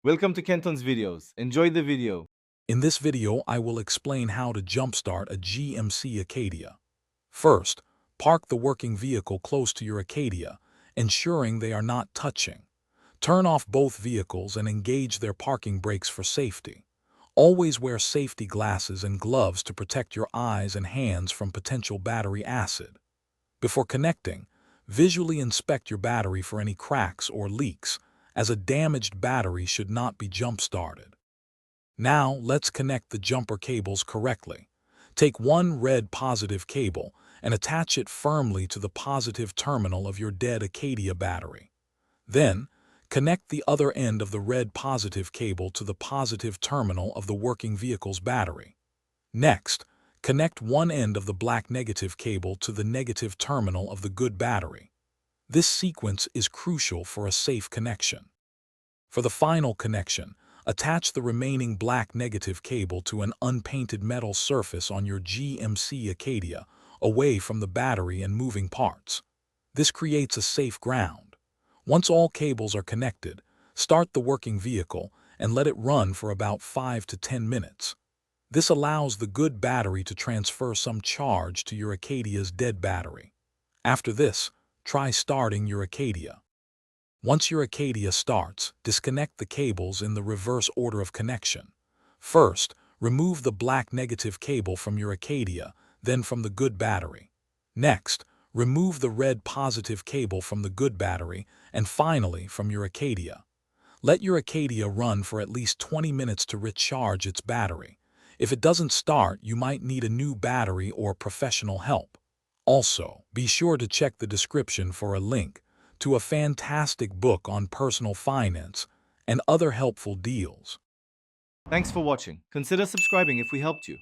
Welcome to Kenton's videos. Enjoy the video. In this video, I will explain how to jumpstart a GMC Acadia. First, park the working vehicle close to your Acadia, ensuring they are not touching. Turn off both vehicles and engage their parking brakes for safety. Always wear safety glasses and gloves to protect your eyes and hands from potential battery acid. Before connecting, visually inspect your battery for any cracks or leaks, as a damaged battery should not be jump-started. Now, let's connect the jumper cables correctly. Take one red positive cable and attach it firmly to the positive terminal of your dead Acadia battery. Then, connect the other end of the red positive cable to the positive terminal of the working vehicle's battery. Next, connect one end of the black negative cable to the negative terminal of the good battery. This sequence is crucial for a safe connection. For the final connection, attach the remaining black negative cable to an unpainted metal surface on your GMC Acadia, away from the battery and moving parts. This creates a safe ground. Once all cables are connected, start the working vehicle and let it run for about 5 to 10 minutes. This allows the good battery to transfer some charge to your Acadia's dead battery. After this, try starting your Acadia. Once your Acadia starts, disconnect the cables in the reverse order of connection. First, remove the black negative cable from your Acadia, then from the good battery. Next, remove the red positive cable from the good battery, and finally from your Acadia. Let your Acadia run for at least 20 minutes to recharge its battery. If it doesn't start, you might need a new battery or professional help. Also, be sure to check the description for a link to a fantastic book on personal finance and other helpful deals. Thanks for watching. Consider subscribing if we helped you.